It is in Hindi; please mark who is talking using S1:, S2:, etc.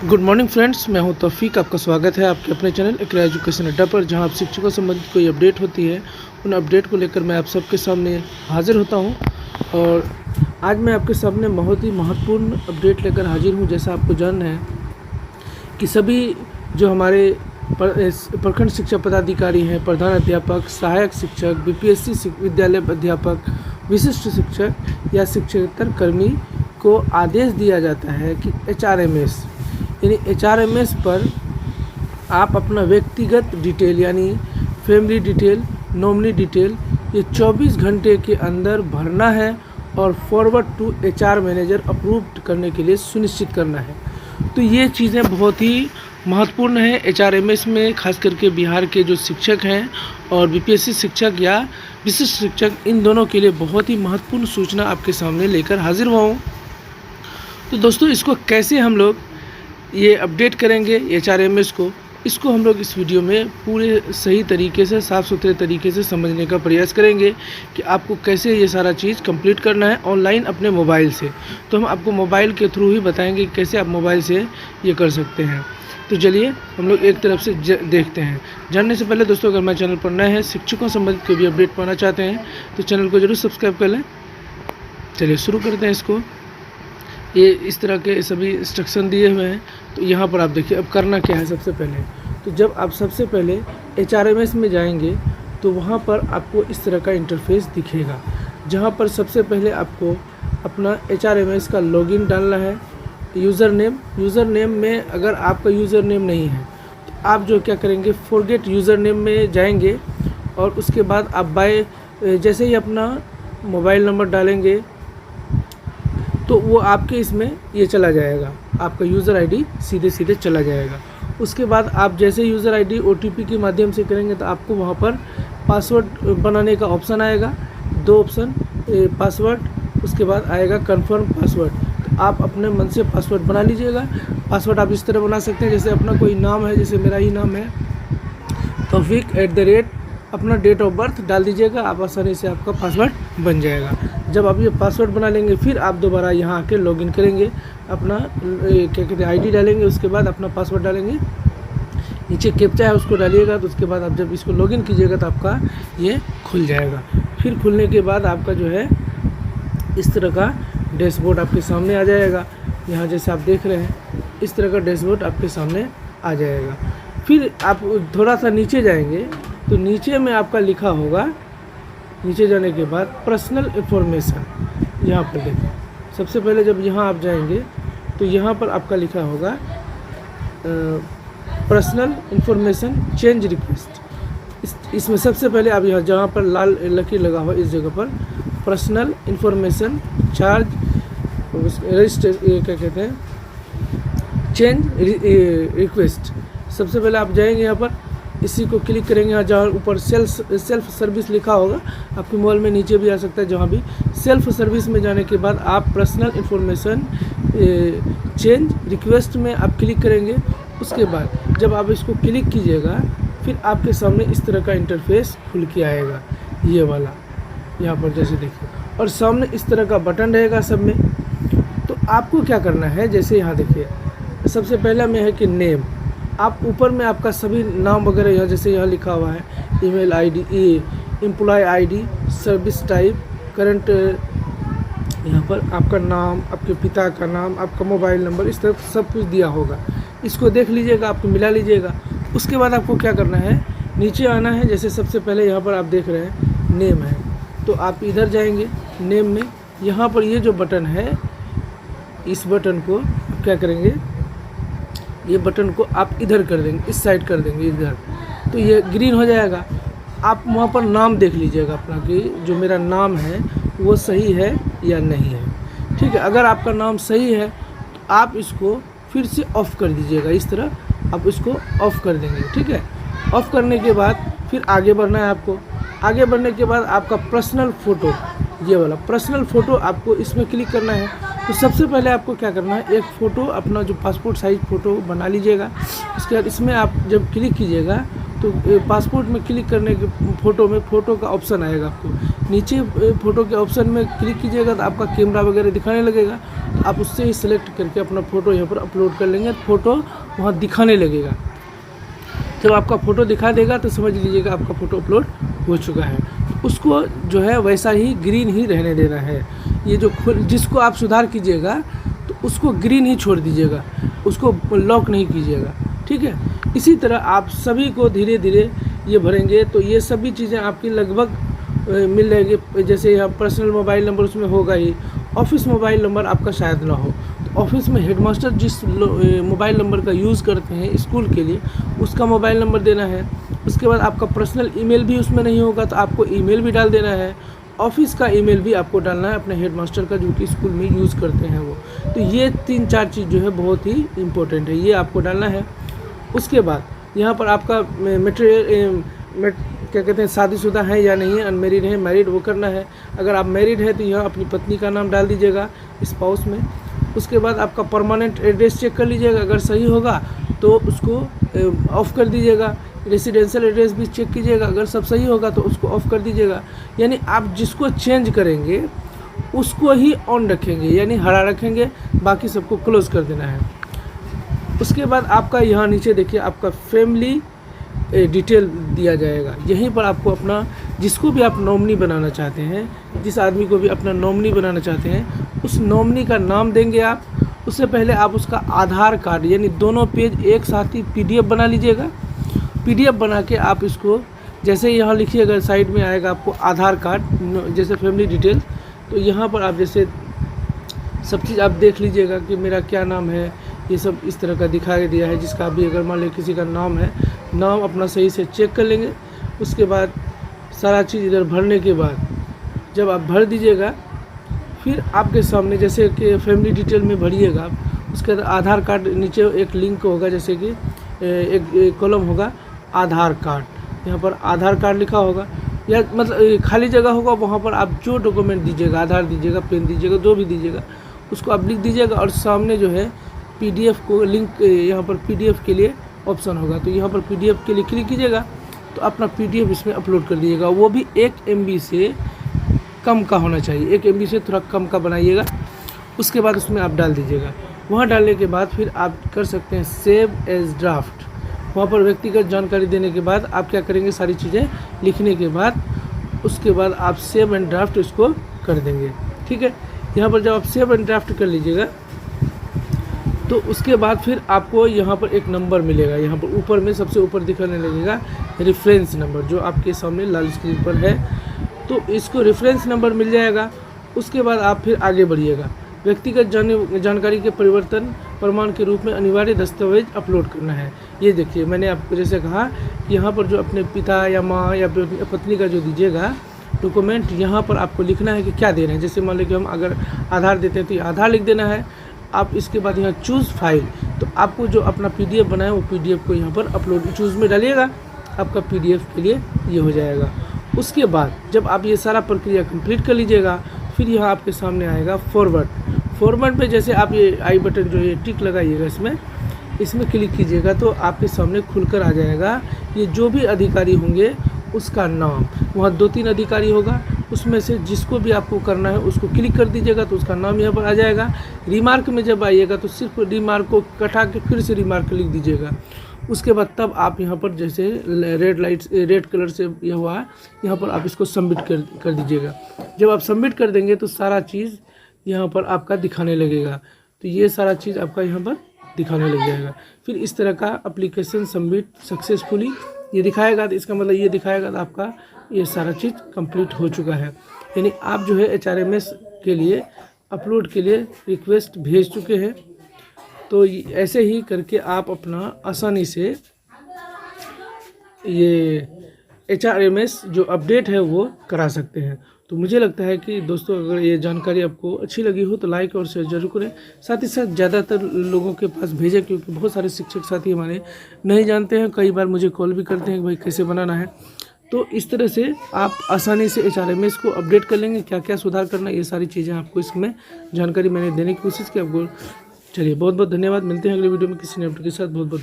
S1: गुड मॉर्निंग फ्रेंड्स, मैं हूं तौफीक। आपका स्वागत है आपके अपने चैनल इकरा एजुकेशन अड्डा पर, जहां आप शिक्षकों से संबंधित कोई अपडेट होती है उन अपडेट को लेकर मैं आप सबके सामने हाजिर होता हूं। और आज मैं आपके सामने बहुत ही महत्वपूर्ण अपडेट लेकर हाजिर हूं। जैसा आपको जानना है कि सभी जो हमारे प्रखंड शिक्षा पदाधिकारी हैं, प्रधान अध्यापक, सहायक शिक्षक, बीपीएससी विद्यालय अध्यापक, विशिष्ट शिक्षक या शिक्षकेतर कर्मी को आदेश दिया जाता है कि एचआरएमएस यानी एचआरएमएस पर आप अपना व्यक्तिगत डिटेल यानी फैमिली डिटेल, नॉमिनी डिटेल ये 24 घंटे के अंदर भरना है और forward to HR manager approve करने के लिए सुनिश्चित करना है। तो ये चीज़ें बहुत ही महत्वपूर्ण है एचआरएमएस में, खास करके बिहार के जो शिक्षक हैं और बीपीएससी शिक्षक या विशिष्ट शिक्षक, इन दोनों के लिए बहुत ही महत्वपूर्ण सूचना आपके सामने लेकर हाजिर हुआ हूँ। तो दोस्तों, इसको कैसे हम लोग ये अपडेट करेंगे एचआरएमएस को, इसको हम लोग इस वीडियो में पूरे सही तरीके से, साफ़ सुथरे तरीके से समझने का प्रयास करेंगे कि आपको कैसे ये सारा चीज़ कंप्लीट करना है ऑनलाइन अपने मोबाइल से। तो हम आपको मोबाइल के थ्रू ही बताएंगे कि कैसे आप मोबाइल से ये कर सकते हैं। तो चलिए हम लोग एक तरफ से देखते हैं। जानने से पहले दोस्तों, अगर हमारे चैनल पर नए हैं, शिक्षकों संबंधित कोई भी अपडेट पाना चाहते हैं तो चैनल को जरूर सब्सक्राइब कर लें। चलिए शुरू करते हैं इसको। ये इस तरह के सभी इंस्ट्रक्शन दिए हुए हैं। तो यहाँ पर आप देखिए अब करना क्या है। सबसे पहले तो जब आप सबसे पहले एचआरएमएस में जाएंगे तो वहाँ पर आपको इस तरह का इंटरफेस दिखेगा, जहाँ पर सबसे पहले आपको अपना एचआरएमएस का लॉगिन डालना है। यूज़र नेम में अगर आपका यूज़र नेम नहीं है तो आप जो क्या करेंगे, फॉरगेट यूज़र नेम में जाएंगे और उसके बाद आप जैसे ही अपना मोबाइल नंबर डालेंगे तो वो आपके इसमें ये चला जाएगा, आपका यूज़र आईडी सीधे चला जाएगा। उसके बाद आप जैसे यूज़र आईडी ओटीपी के माध्यम से करेंगे तो आपको वहाँ पर पासवर्ड बनाने का ऑप्शन आएगा। 2 ऑप्शन, पासवर्ड, उसके बाद आएगा कंफर्म पासवर्ड। तो आप अपने मन से पासवर्ड बना लीजिएगा। पासवर्ड आप इस तरह बना सकते हैं, जैसे अपना कोई नाम है, जैसे मेरा ही नाम है तौफीक, अपना डेट ऑफ बर्थ डाल दीजिएगा। आप आसानी से आपका पासवर्ड बन जाएगा। जब आप ये पासवर्ड बना लेंगे फिर आप दोबारा यहाँ आके लॉगिन करेंगे, अपना क्या कहते हैं आईडी डालेंगे, उसके बाद अपना पासवर्ड डालेंगे, नीचे कैप्चा है उसको डालिएगा। तो उसके बाद आप जब इसको लॉगिन कीजिएगा तो आपका ये खुल जाएगा। फिर खुलने के बाद आपका जो है इस तरह का डैशबोर्ड आपके सामने आ जाएगा। यहाँ जैसे आप देख रहे हैं इस तरह का डैशबोर्ड आपके सामने आ जाएगा। फिर आप थोड़ा सा नीचे जाएंगे तो नीचे में आपका लिखा होगा, नीचे जाने के बाद पर्सनल इन्फॉर्मेशन, यहाँ पर देखिए। सबसे पहले जब यहाँ आप जाएंगे तो यहाँ पर आपका लिखा होगा पर्सनल इन्फॉर्मेशन चेंज रिक्वेस्ट। इसमें सबसे पहले आप यहाँ जहाँ पर लाल लकीर लगा हुआ इस जगह पर पर्सनल इन्फॉर्मेशन चार्ज रजिस्टर क्या कहते हैं चेंज रिक्वेस्ट, सबसे पहले आप जाएंगे यहाँ पर, इसी को क्लिक करेंगे। यहाँ जहाँ ऊपर सेल्फ सर्विस लिखा होगा, आपके मोबाइल में नीचे भी आ सकता है, जहाँ भी सेल्फ सर्विस में जाने के बाद आप पर्सनल इन्फॉर्मेशन चेंज रिक्वेस्ट में आप क्लिक करेंगे। उसके बाद जब आप इसको क्लिक कीजिएगा फिर आपके सामने इस तरह का इंटरफेस खुल के आएगा, ये वाला यहाँ पर जैसे देखिए, और सामने इस तरह का बटन रहेगा सब में। तो आपको क्या करना है, जैसे यहाँ देखिए सबसे पहला में है कि नेम, आप ऊपर में आपका सभी नाम वगैरह यहाँ जैसे यहाँ लिखा हुआ है, email ID, employ ID, service type, current, यहाँ पर आपका नाम, आपके पिता का नाम, आपका मोबाइल नंबर, इस तरह सब कुछ दिया होगा। इसको देख लीजिएगा, आपको मिला लीजिएगा। उसके बाद आपको क्या करना है, नीचे आना है। जैसे सबसे पहले यहाँ पर आप देख रहे हैं नेम है, तो आप इधर जाएंगे नेम में, यहाँ पर ये जो बटन है इस बटन को आप क्या करेंगे, ये बटन को आप इधर कर देंगे, इस साइड कर देंगे इधर, तो ये ग्रीन हो जाएगा। आप वहाँ पर नाम देख लीजिएगा अपना कि जो मेरा नाम है वो सही है या नहीं है, ठीक है। अगर आपका नाम सही है तो आप इसको फिर से ऑफ़ कर दीजिएगा, इस तरह आप इसको ऑफ़ कर देंगे, ठीक है। ऑफ़ करने के बाद फिर आगे बढ़ना है आपको। आगे बढ़ने के बाद आपका पर्सनल फ़ोटो, ये वाला पर्सनल फ़ोटो आपको इसमें क्लिक करना है। तो सबसे पहले आपको क्या करना है, एक फ़ोटो अपना जो पासपोर्ट साइज़ फ़ोटो बना लीजिएगा। उसके बाद इसमें आप जब क्लिक कीजिएगा तो पासपोर्ट में क्लिक करने के फ़ोटो में फ़ोटो का ऑप्शन आएगा आपको नीचे। फ़ोटो के ऑप्शन में क्लिक कीजिएगा तो आपका कैमरा वगैरह दिखाने लगेगा। तो आप उससे ही सिलेक्ट करके अपना फ़ोटो यहाँ पर अपलोड कर लेंगे, फ़ोटो वहाँ दिखाने लगेगा। जब आपका फ़ोटो दिखा देगा तो समझ लीजिएगा आपका फ़ोटो अपलोड हो चुका है। उसको जो है वैसा ही ग्रीन ही रहने देना है। ये जो जिसको आप सुधार कीजिएगा तो उसको ग्रीन ही छोड़ दीजिएगा, उसको लॉक नहीं कीजिएगा, ठीक है। इसी तरह आप सभी को धीरे धीरे ये भरेंगे तो ये सभी चीज़ें आपकी लगभग मिल जाएगी। जैसे यहाँ पर्सनल मोबाइल नंबर उसमें होगा ही, ऑफिस मोबाइल नंबर आपका शायद ना हो। तो ऑफिस में हेडमास्टर जिस मोबाइल नंबर का यूज़ करते हैं स्कूल के लिए, उसका मोबाइल नंबर देना है। उसके बाद आपका पर्सनल ईमेल भी उसमें नहीं होगा तो आपको ईमेल भी डाल देना है। ऑफिस का ईमेल भी आपको डालना है अपने हेडमास्टर का, जो कि स्कूल में यूज़ करते हैं वो। तो ये 3-4 चीज़ जो है बहुत ही इम्पोर्टेंट है, ये आपको डालना है। उसके बाद यहाँ पर आपका मटेरियल क्या कहते हैं, शादीशुदा है या नहीं है, अनमेरिड है, मैरिड, वो करना है। अगर आप मैरिड है तो यहाँ अपनी पत्नी का नाम डाल दीजिएगा स्पाउस में। उसके बाद आपका परमानेंट एड्रेस चेक कर लीजिएगा, अगर सही होगा तो उसको ऑफ़ कर दीजिएगा। रेसिडेंशियल एड्रेस भी चेक कीजिएगा, अगर सब सही होगा तो उसको ऑफ़ कर दीजिएगा। यानी आप जिसको चेंज करेंगे उसको ही ऑन रखेंगे, यानी हरा रखेंगे, बाकी सबको क्लोज़ कर देना है। उसके बाद आपका यहाँ नीचे देखिए आपका फैमिली डिटेल दिया जाएगा। यहीं पर आपको अपना जिसको भी आप नॉमिनी बनाना चाहते हैं, जिस आदमी को भी अपना नॉमिनी बनाना चाहते हैं, उस नॉमिनी का नाम देंगे आप। उससे पहले आप उसका आधार कार्ड यानी दोनों पेज एक साथ ही PDF बना लीजिएगा। PDF बना के आप इसको जैसे यहाँ लिखिएगा, साइड में आएगा आपको आधार कार्ड, जैसे फैमिली डिटेल। तो यहाँ पर आप जैसे सब चीज़ आप देख लीजिएगा कि मेरा क्या नाम है, ये सब इस तरह का दिखाई दिया है। जिसका भी अगर मान लीजिए किसी का नाम है, नाम अपना सही से चेक कर लेंगे। उसके बाद सारा चीज़ इधर भरने के बाद जब आप भर दीजिएगा, फिर आपके सामने जैसे कि फैमिली डिटेल में भरिएगा, उसके बाद आधार कार्ड नीचे एक लिंक होगा, जैसे कि एक कॉलम होगा आधार कार्ड, यहाँ पर आधार कार्ड लिखा होगा या मतलब खाली जगह होगा, वहाँ पर आप जो डॉक्यूमेंट दीजिएगा, आधार दीजिएगा, पेन दीजिएगा, जो भी दीजिएगा उसको आप लिख दीजिएगा। और सामने जो है PDF को लिंक, यहाँ पर PDF के लिए ऑप्शन होगा, तो यहाँ पर PDF के लिए क्लिक कीजिएगा तो अपना PDF इसमें अपलोड कर दीजिएगा। वो भी 1 MB से कम का होना चाहिए, 1 MB से थोड़ा कम का बनाइएगा। उसके बाद उसमें आप डाल दीजिएगा। वहाँ डालने के बाद फिर आप कर सकते हैं सेव एज ड्राफ्ट। वहाँ पर व्यक्तिगत जानकारी देने के बाद आप क्या करेंगे, सारी चीज़ें लिखने के बाद उसके बाद आप सेव एंड ड्राफ्ट इसको कर देंगे, ठीक है। यहाँ पर जब आप सेव एंड ड्राफ्ट कर लीजिएगा तो उसके बाद फिर आपको यहाँ पर एक नंबर मिलेगा, यहाँ पर ऊपर में सबसे ऊपर दिखाने लगेगा रेफरेंस नंबर, जो आपके सामने लाल स्क्रीन पर है। तो इसको रेफरेंस नंबर मिल जाएगा। उसके बाद आप फिर आगे बढ़िएगा। व्यक्तिगत जानकारी के परिवर्तन प्रमाण के रूप में अनिवार्य दस्तावेज अपलोड करना है। ये देखिए मैंने आपको जैसे कहा कि यहाँ पर जो अपने पिता या माँ या पत्नी का जो दीजिएगा डॉक्यूमेंट, यहाँ पर आपको लिखना है कि क्या दे रहे हैं। जैसे मान लीजिए हम अगर आधार देते हैं तो ये आधार लिख देना है। आप इसके बाद यहाँ चूज़ फाइल, तो आपको जो अपना PDF बनाए वो PDF को यहाँ पर अपलोड चूज़ में डालिएगा, आपका PDF के लिए ये हो जाएगा। उसके बाद जब आप ये सारा प्रक्रिया कंप्लीट कर लीजिएगा, फिर यहाँ आपके सामने आएगा फॉरवर्ड पे जैसे आप ये आई बटन जो ये टिक लगाइएगा, इसमें क्लिक कीजिएगा तो आपके सामने खुलकर आ जाएगा ये जो भी अधिकारी होंगे उसका नाम। वहाँ 2-3 अधिकारी होगा, उसमें से जिसको भी आपको करना है उसको क्लिक कर दीजिएगा तो उसका नाम यहाँ पर आ जाएगा। रिमार्क में जब आइएगा तो सिर्फ रिमार्क को कटा के फिर से रिमार्क लिख दीजिएगा। उसके बाद तब आप यहाँ पर जैसे रेड कलर से यह हुआ है, यहाँ पर आप इसको सबमिट कर दीजिएगा। जब आप सबमिट कर देंगे तो सारा चीज़ यहाँ पर आपका दिखाने लगेगा। तो ये सारा चीज़ आपका यहाँ पर दिखाने लग जाएगा। फिर इस तरह का एप्लीकेशन सबमिट सक्सेसफुली ये दिखाएगा, तो इसका मतलब ये दिखाएगा तो आपका ये सारा चीज़ कंप्लीट हो चुका है। यानी आप जो है HRMS के लिए अपलोड के लिए रिक्वेस्ट भेज चुके हैं। तो ऐसे ही करके आप अपना आसानी से ये HRMS जो अपडेट है वो करा सकते हैं। तो मुझे लगता है कि दोस्तों अगर ये जानकारी आपको अच्छी लगी हो तो लाइक और शेयर जरूर करें। साथ ही साथ ज़्यादातर लोगों के पास भेजें, क्योंकि बहुत सारे शिक्षक साथी हमारे नहीं जानते हैं। कई बार मुझे कॉल भी करते हैं कि भाई कैसे बनाना है। तो इस तरह से आप आसानी से HRMS को अपडेट कर लेंगे। क्या क्या सुधार करना, ये सारी चीज़ें आपको इसमें जानकारी मैंने देने की कोशिश की आपको। चलिए बहुत बहुत धन्यवाद। मिलते हैं अगले वीडियो में किसी नए अपडेट के साथ। बहुत बहुत